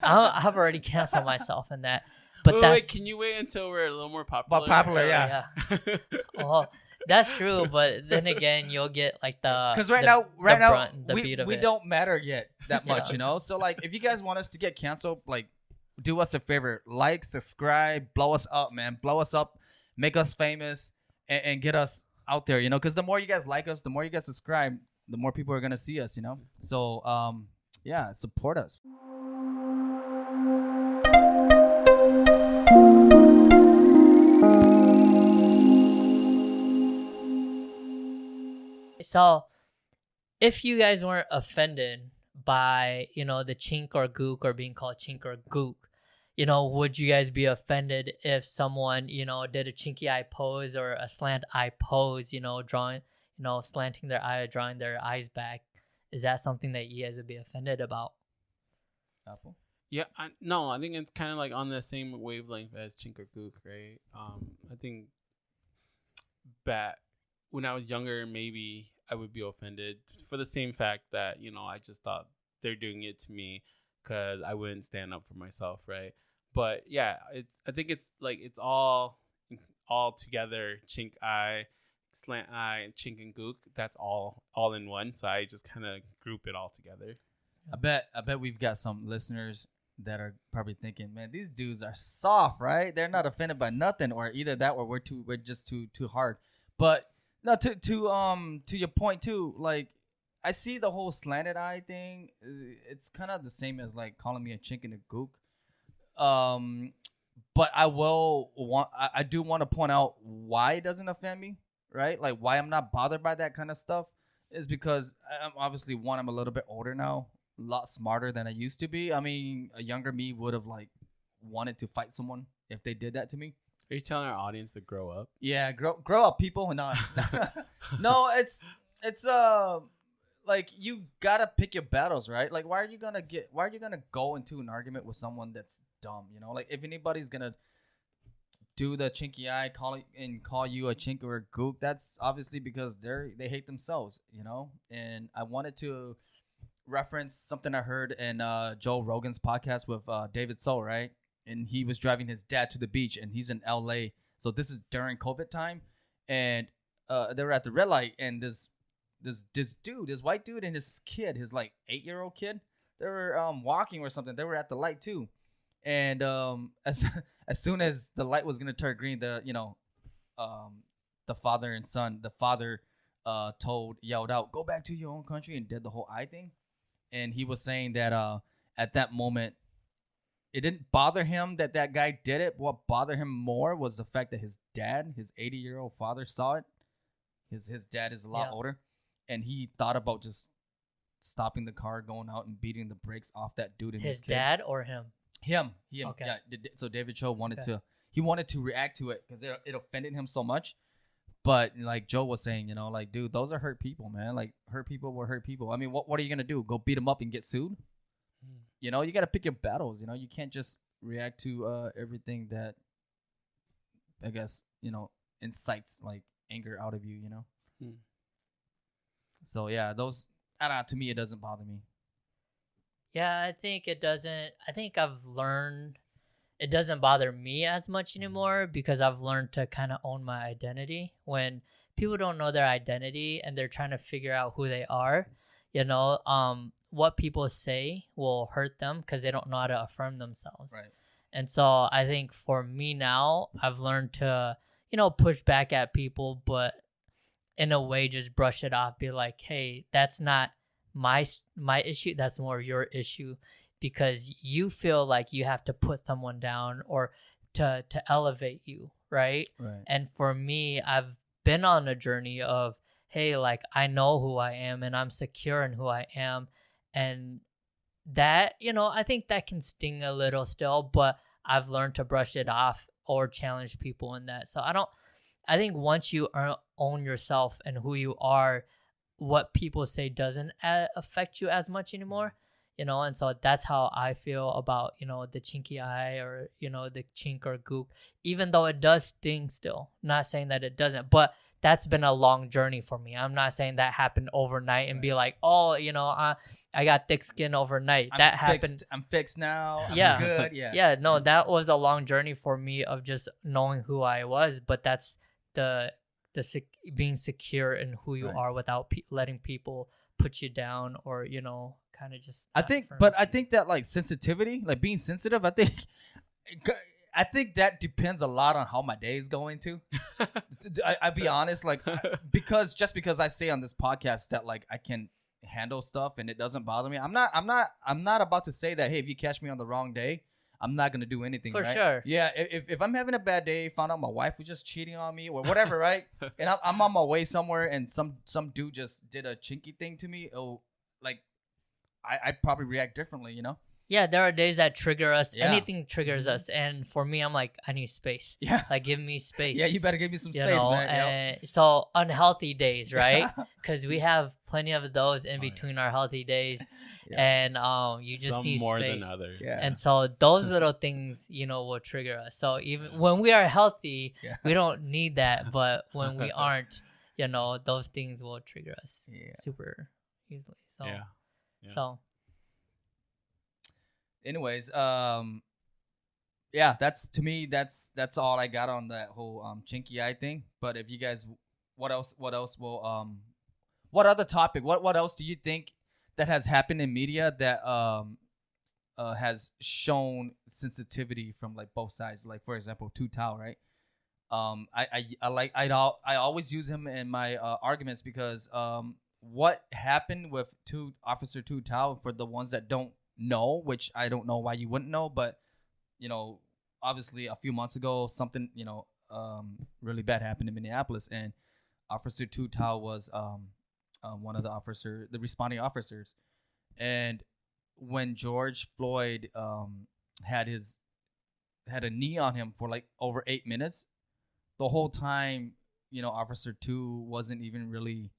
I've already canceled myself in that. But wait, can you wait until we're a little more popular? More popular, yeah. Well, that's true, but then again, you'll get like Because right the now, brunt, the beat of we it. don't matter yet that much, Yeah. you know. So like, if you guys want us to get canceled, like, do us a favor, like, subscribe, blow us up, man, blow us up, make us famous, and get us out there, you know. Because the more you guys like us, the more you guys subscribe, the more people are gonna see us, you know. So yeah, support us. So, if you guys weren't offended by, the chink or gook or being called chink or gook, would you guys be offended if someone, did a chinky eye pose or a slant eye pose, drawing, slanting their eye, drawing their eyes back? Is that something that you guys would be offended about? Apple. Yeah, no, I think it's kind of like on the same wavelength as chink or gook, right? I think when I was younger, maybe I would be offended for the same fact that, I just thought they're doing it to me because I wouldn't stand up for myself, right? But yeah, I think it's like it's all together, chink eye, slant eye, and chink and gook. That's all in one. So I just kind of group it all together. I bet we've got some listeners that are probably thinking, man, these dudes are soft, right? They're not offended by nothing, or either that, or we're just too hard. But no, to your point too, like, I see the whole slanted eye thing. It's kind of the same as like calling me a chink and a gook. But I do want to point out why it doesn't offend me, right? Like, why I'm not bothered by that kind of stuff is because I'm obviously, I'm a little bit older now, a lot smarter than I used to be. I mean, a younger me would have like wanted to fight someone if they did that to me. Are you telling our audience to grow up? Yeah, grow up, people. No, no, it's like, you gotta pick your battles, right? Like, why are you gonna go into an argument with someone that's dumb? You know, like, if anybody's gonna do the chinky eye, call you a chink or a gook, that's obviously because they hate themselves, you know. And I wanted to reference something I heard in Joe Rogan's podcast with David Soul, right? And he was driving his dad to the beach, and he's in LA. So this is during COVID time, and they were at the red light, and this white dude, and his kid, his like 8-year-old kid, they were walking or something. They were at the light too, and as soon as the light was gonna turn green, the father and son, the father yelled out, "Go back to your own country," and did the whole eye thing. And he was saying that at that moment, it didn't bother him that guy did it. What bothered him more was the fact that his dad, his 80-year-old father, saw it. His dad is a lot older, and he thought about just stopping the car, going out and beating the brakes off that dude and his kid. Dad or him? Him. Okay. Yeah. So David Cho wanted to react to it because it offended him so much. But like Joe was saying, like, dude, those are hurt people, man. Like, hurt people will hurt people. I mean, what are you gonna do? Go beat them up and get sued? You got to pick your battles. You can't just react to everything that, I guess, incites like anger out of you. So yeah, those. I don't know, to me, it doesn't bother me. Yeah, I think it doesn't. I think I've learned it doesn't bother me as much anymore because I've learned to kind of own my identity. When people don't know their identity and they're trying to figure out who they are, what people say will hurt them because they don't know how to affirm themselves. Right. And so I think for me now, I've learned to, push back at people, but in a way, just brush it off. Be like, hey, that's not my issue. That's more your issue because you feel like you have to put someone down or to elevate you, right? Right. And for me, I've been on a journey of, hey, like, I know who I am and I'm secure in who I am. And that, I think that can sting a little still, but I've learned to brush it off or challenge people in that. So I think once you own yourself and who you are, what people say doesn't affect you as much anymore. you know. And so that's how I feel about, you know, the chinky eye or, you know, the chink or gook, even though it does sting still. Not saying that it doesn't, but that's been a long journey for me. I'm not saying that happened overnight and be like, oh, you know, I got thick skin overnight. That happened. I'm fixed now. Yeah. I'm good. Yeah. Yeah, no, that was a long journey for me of just knowing who I was, but that's the being secure in who you Right. are without letting people put you down or, you know, kind of just. I not think, firm. but I think that like sensitivity, like being sensitive, I think that depends a lot on how my day is going to. I be honest, like because I say on this podcast that like I can handle stuff and it doesn't bother me. I'm not about to say that, hey, if you catch me on the wrong day, I'm not gonna do anything. For right? sure. Yeah. If I'm having a bad day, found out my wife was just cheating on me or whatever, right? And I'm on my way somewhere and some dude just did a chinky thing to me. Oh, like I'd probably react differently, you know? Yeah, there are days that trigger us. Yeah. Anything triggers Mhm. us, and for me, I'm like, I need space. Yeah. Like, give me space. Yeah, you better give me some you space, know, man. Yep. and so unhealthy days, right? Because we have plenty of those in Oh, yeah. between our healthy days, Yeah. and you just Some need more space. than others. Yeah. And so those little things, you know, will trigger us. So even when we are healthy, Yeah. we don't need that. But when we aren't, you know, those things will trigger us Yeah. super easily. So, Yeah. Yeah. so Anyways, yeah, that's to me. That's all I got on that whole chinky eye thing. But if you guys, what else will what other topic? What else do you think that has happened in media that has shown sensitivity from like both sides? Like for example, Tu Tao, right? I always use him in my arguments because what happened with Officer Tu Tao, for the ones that don't know, which I don't know why you wouldn't know, but you know, obviously a few months ago something, you know, really bad happened in Minneapolis, and Officer Tu Tao was one of the responding officers. And when George Floyd had a knee on him for like over 8 minutes, the whole time, you know, Officer 2 wasn't even really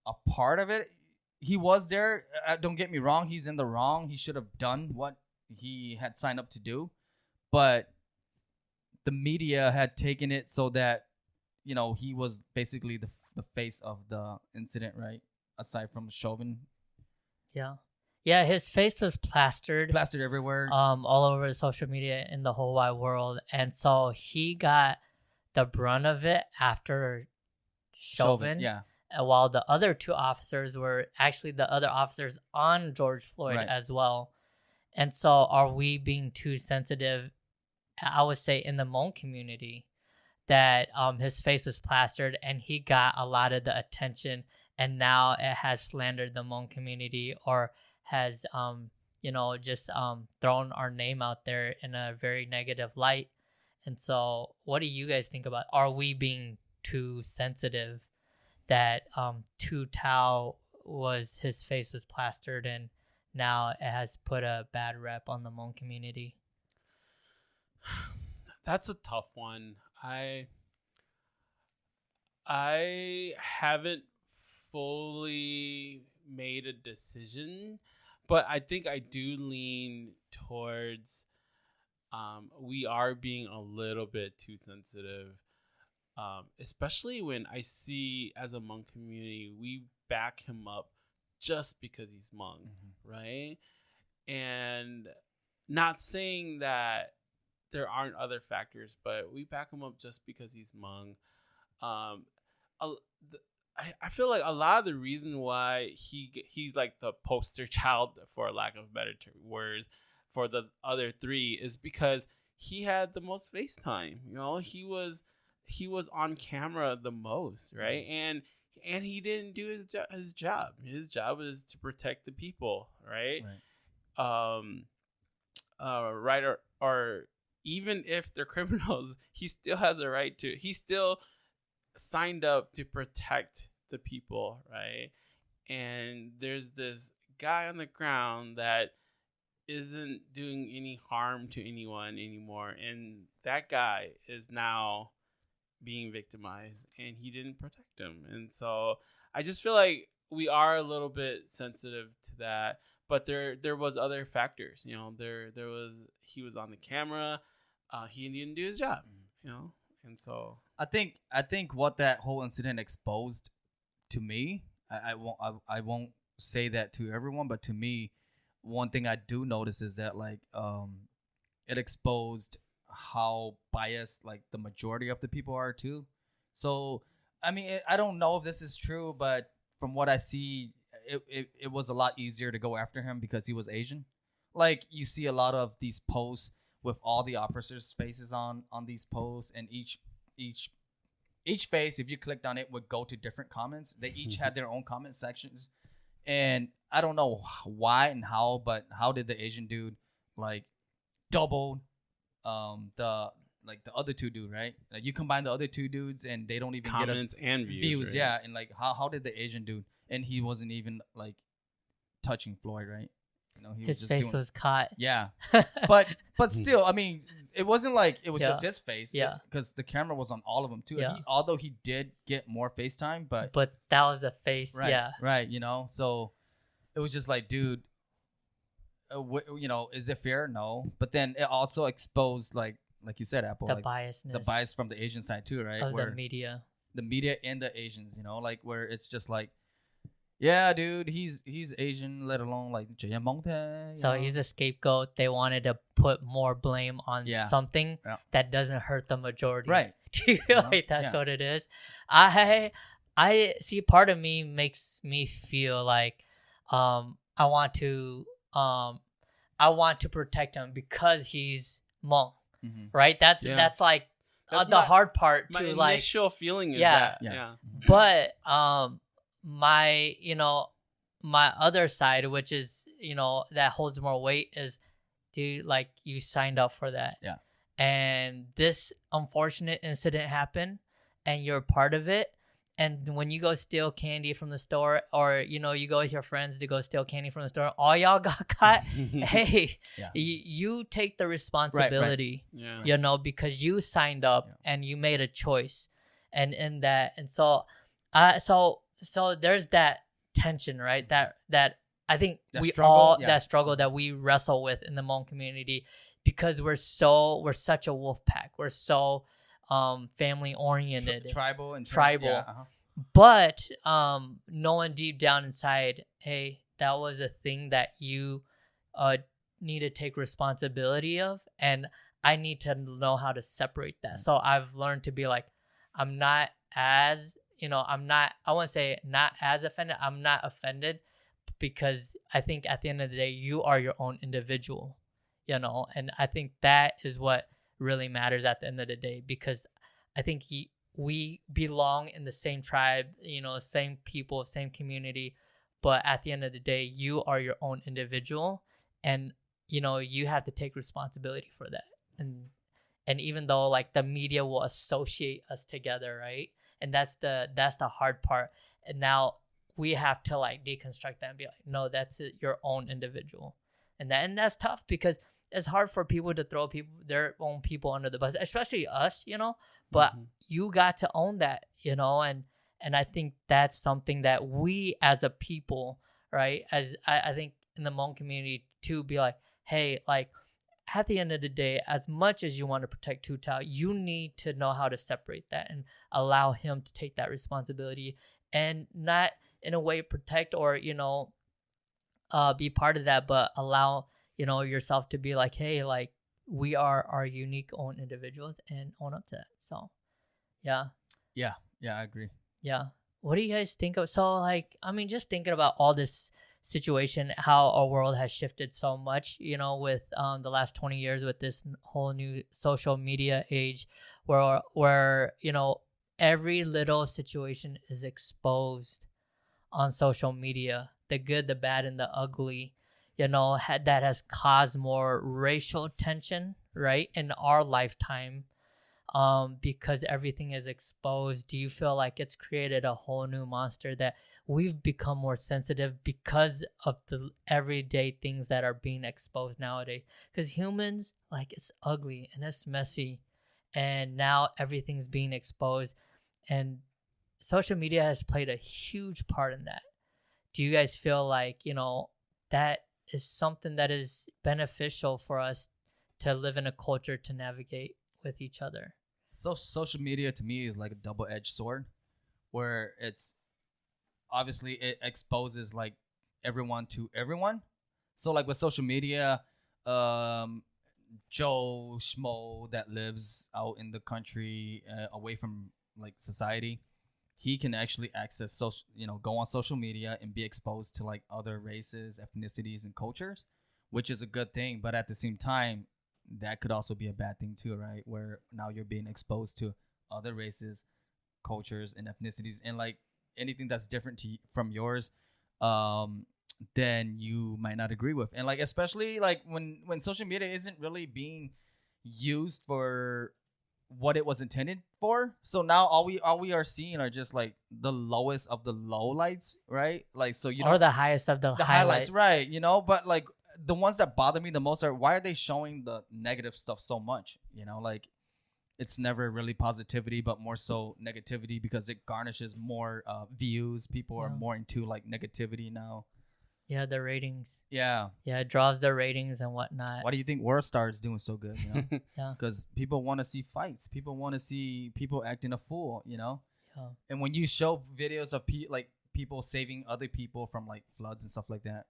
a part of it. He was there. Don't get me wrong. He's in the wrong. He should have done what he had signed up to do. But the media had taken it so that, you know, he was basically the face of the incident, right? Aside from Chauvin. yeah, his face was plastered Everywhere. all over social media in the whole wide world, and so he got the brunt of it after Chauvin. Yeah. While the other two officers were actually the other officers on George Floyd Right. as well. And so are we being too sensitive, I would say, in the Hmong community, that his face was plastered and he got a lot of the attention, and now it has slandered the Hmong community or has you know, just thrown our name out there in a very negative light. And so what do you guys think about, are we being too sensitive that Tu Tao his face was plastered and now it has put a bad rep on the Hmong community? That's a tough one. I haven't fully made a decision, but I think I do lean towards we are being a little bit too sensitive. Especially when I see, as a Hmong community, we back him up just because he's Hmong, right? And not saying that there aren't other factors, but we back him up just because he's Hmong. I feel like a lot of the reason why he's like the poster child, for lack of better words, for the other three is because he had the most face time. You know, he was on camera the most, right? And he didn't do his job. His job is to protect the people, right? Right. Or even if they're criminals, he still has a right to. He still signed up to protect the people, right? And there's this guy on the ground that isn't doing any harm to anyone anymore, and that guy is now being victimized, and he didn't protect him. And so I just feel like we are a little bit sensitive to that, but there was other factors. You know, there was he was on the camera, he didn't do his job. You know, and so I think what that whole incident exposed to me, I won't say that to everyone, but to me, one thing I do notice is that like it exposed how biased like the majority of the people are too. So I mean, I don't know if this is true, but from what I see, it was a lot easier to go after him because he was Asian. Like you see a lot of these posts with all the officers' faces on these posts, and each face, if you clicked on it, would go to different comments. They each had their own comment sections, and I don't know why and how, but how did the Asian dude like double the other two dude, right? Like you combine the other two dudes and they don't even get us comments and views, right? yeah. And like how did the Asian dude, and he wasn't even like touching Floyd, right? You know, he His was just face doing, was caught. yeah. But still, I mean, it wasn't like it was Yeah. just his face, Yeah. because the camera was on all of them too. Yeah. Although he did get more FaceTime, but But that was the face. right, Yeah. right, you know. So it was just like, dude, you know, is it fair? No. But then it also exposed like you said, Apple, The like biasness the bias from the Asian side too, right? of Where the media. the media and the Asians, you know, like where it's just like, yeah, dude, he's Asian, let alone like So he's a scapegoat. They wanted to put more blame on Yeah. something Yeah. that doesn't hurt the majority. right. Do you feel know? like that's Yeah. what it is? I see. Part of me makes me feel like I want to protect him because he's Hmong, Mm-hmm. right? That's Yeah. that's like That's the my- hard part My to like. initial feeling is Yeah. that. Yeah. Yeah. But my my other side, which is that holds more weight, is, dude, like you signed up for that. Yeah. And this unfortunate incident happened and you're a part of it. And when you go steal candy from the store, or you go with your friends to go steal candy from the store, all y'all got caught. Hey, Yeah. you take the responsibility, Yeah. because you signed up Yeah. and you made a choice, and in that, and so there's that tension, right? That I think That we struggle, all yeah. that struggle that we wrestle with in the Hmong community, because we're such a wolf pack. We're so family oriented. Tribal and Tribal. Yeah, uh-huh. But knowing deep down inside, hey, that was a thing that you need to take responsibility of, and I need to know how to separate that. So I've learned to be like, I'm not as I wouldn't say not as offended. I'm not offended, because I think at the end of the day, you are your own individual, and I think that is what really matters at the end of the day, because I think we belong in the same tribe, same people, same community, but at the end of the day, you are your own individual, and you have to take responsibility for that. And even though like the media will associate us together, right? And that's the hard part. And now we have to like deconstruct that and be like, no, that's your own individual, and that's tough, because it's hard for people to throw their own people under the bus, especially us, but you got to own that, and I think that's something that we as a people, right, as I think in the Hmong community to be like, hey, like at the end of the day, as much as you want to protect Tu Tao, you need to know how to separate that and allow him to take that responsibility, and not in a way protect or be part of that, but allow yourself to be like, hey, like we are our unique own individuals, and own up to that. So yeah, I agree. yeah. What do you guys think of? So like, I mean, just thinking about all this situation, how our world has shifted so much, with the last 20 years, with this whole new social media age, where every little situation is exposed on social media, the good, the bad, and the ugly, that has caused more racial tension, right, in our lifetime, because everything is exposed. Do you feel like it's created a whole new monster, that we've become more sensitive because of the everyday things that are being exposed nowadays? Because humans, like, it's ugly and it's messy, and now everything's being exposed, and social media has played a huge part in that. Do you guys feel like that is something that is beneficial for us to live in a culture to navigate with each other. So social media to me is like a double-edged sword, where it's obviously it exposes like everyone to everyone. So like with social media, Joe Schmo that lives out in the country, away from like society, he can actually access social, go on social media and be exposed to like other races, ethnicities, and cultures, which is a good thing. But at the same time, that could also be a bad thing too, right? Where now you're being exposed to other races, cultures, and ethnicities, and like anything that's different from yours, then you might not agree with. And like especially like when social media isn't really being used for what it was intended for. So now all we are seeing are just like the lowest of the lowlights, right? Like so you know, Or the highest of the highlights. right? But like the ones that bother me the most are why are they showing the negative stuff so much? Like it's never really positivity, but more so negativity because it garnishes more views. People are more into like negativity now. Yeah, the ratings. Yeah. Yeah, it draws the ratings and whatnot. Why do you think World Star is doing so good? Yeah. Because people want to see fights. People want to see people acting a fool. Yeah. And when you show videos of people saving other people from like floods and stuff like that,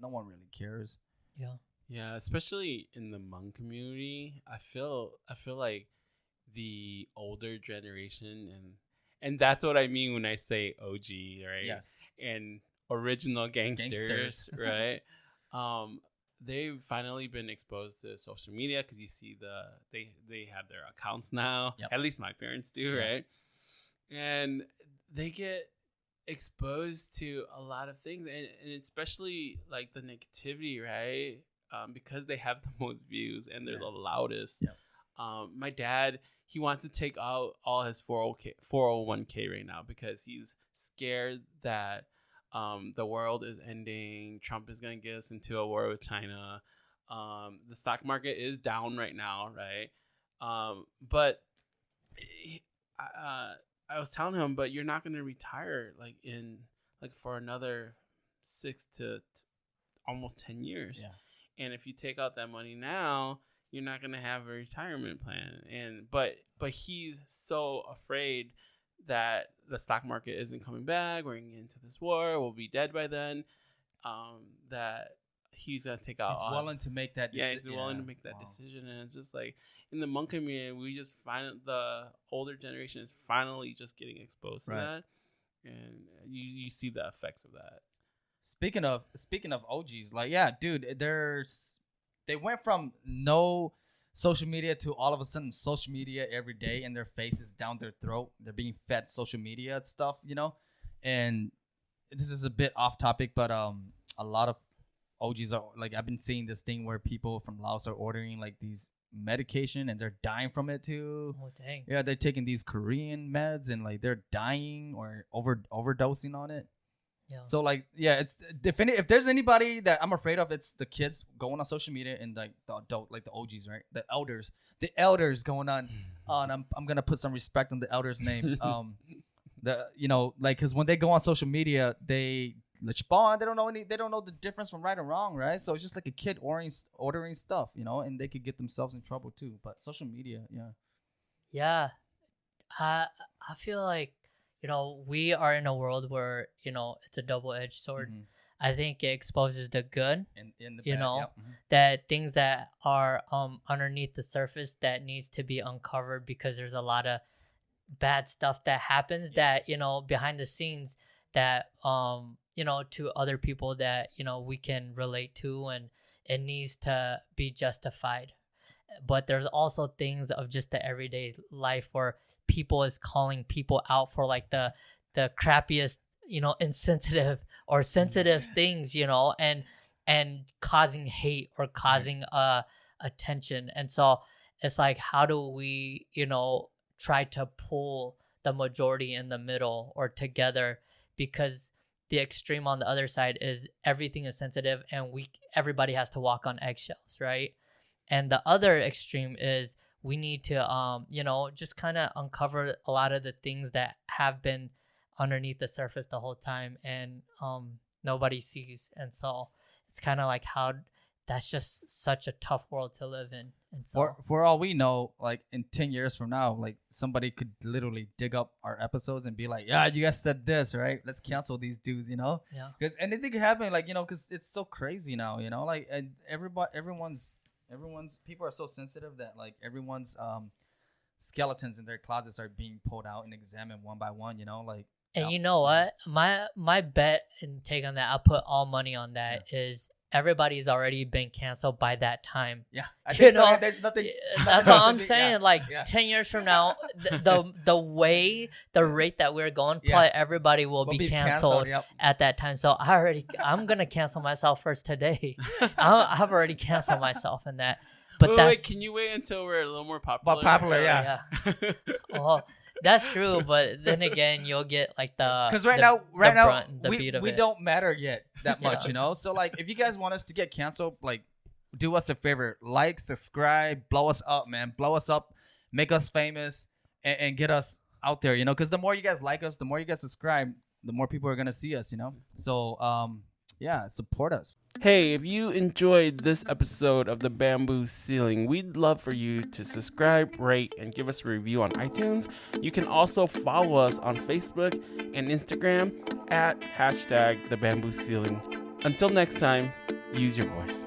no one really cares. Yeah. Yeah, especially in the Hmong community, I feel like the older generation and that's what I mean when I say OG, right? Yes. And original gangsters. Right? They've finally been exposed to social media because you see they have their accounts now. Yep. At least my parents do, right? And they get exposed to a lot of things, and especially like the negativity, right? Because they have the most views and they're the loudest. Yep. My dad, he wants to take out all his 401k right now because he's scared that the world is ending. Trump is going to get us into a war with China. The stock market is down right now, right? But I was telling him, but you're not going to retire for another 6 to almost 10 years. Yeah. And if you take out that money now, you're not going to have a retirement plan. But he's so afraid that the stock market isn't coming back. We're going to get into this war. We'll be dead by then. That he's going to take out. He's willing to make that decision. Yeah, he's willing to make that decision. And it's just like in the Hmong community, we just find the older generation is finally just getting exposed to that. And you see the effects of that. Speaking of OGs, like, yeah, dude, they went from no social media to all of a sudden social media every day and their faces down their throat. They're being fed social media stuff, and this is a bit off topic, but a lot of OGs are like, I've been seeing this thing where people from Laos are ordering like these medication and they're dying from it too. Oh, dang. Yeah, they're taking these Korean meds and like they're dying or overdosing on it. Yeah. So like, yeah, it's if there's anybody that I'm afraid of, it's the kids going on social media and like the adult, like the OGs, right? The elders going on. And I'm gonna put some respect on the elders' name. Because when they go on social media, they lechbon, they don't know the difference from right and wrong, right? So it's just like a kid ordering stuff, and they could get themselves in trouble too. But social media, Yeah, I feel like we are in a world where it's a double-edged sword. Mm-hmm. I think it exposes the good, in the bad, Mm-hmm. that things that are underneath the surface that needs to be uncovered because there's a lot of bad stuff that happens that behind the scenes that to other people that we can relate to, and it needs to be justified. But there's also things of just the everyday life where people is calling people out for like the crappiest, insensitive or sensitive things, and causing hate or causing attention. And so it's like, how do we, try to pull the majority in the middle or together? Because the extreme on the other side is everything is sensitive and everybody has to walk on eggshells, right? And the other extreme is we need to, just kind of uncover a lot of the things that have been underneath the surface the whole time and nobody sees. And so it's kind of like how that's just such a tough world to live in. And so, For all we know, like in 10 years from now, like somebody could literally dig up our episodes and be like, yeah, you guys said this, right? Let's cancel these dudes, you know? yeah. Because anything could happen, like, you know, because it's so crazy now, you know? Like, and everyone's people are so sensitive that like everyone's skeletons in their closets are being pulled out and examined one by one, you know? Like, And you know what? My bet and take on that, I'll put all money on that, is everybody's already been canceled by that time. yeah, I You think so. know, There's nothing. That's nothing what else to I'm be- saying. yeah, Like yeah. 10 years from now, the rate that we're going, Yeah. probably everybody will We'll be canceled Yep. at that time. So I'm gonna cancel myself first today. I've already canceled myself in that. But wait, that's can you wait until we're a little more popular? More popular, Or- yeah. well, that's true. But then again, you'll get like the Because right the now, brunt, the we, beat of we it. don't matter yet that much, Yeah. you know. So like, if you guys want us to get canceled, like, do us a favor, like, subscribe, blow us up, man, blow us up, make us famous, and get us out there, you know. Because the more you guys like us, the more you guys subscribe, the more people are gonna see us, you know. So yeah, support us. Hey, if you enjoyed this episode of The Bamboo Ceiling, we'd love for you to subscribe, rate, and give us a review on iTunes. You can also follow us on Facebook and Instagram at #TheBambooCeiling. Until next time, use your voice.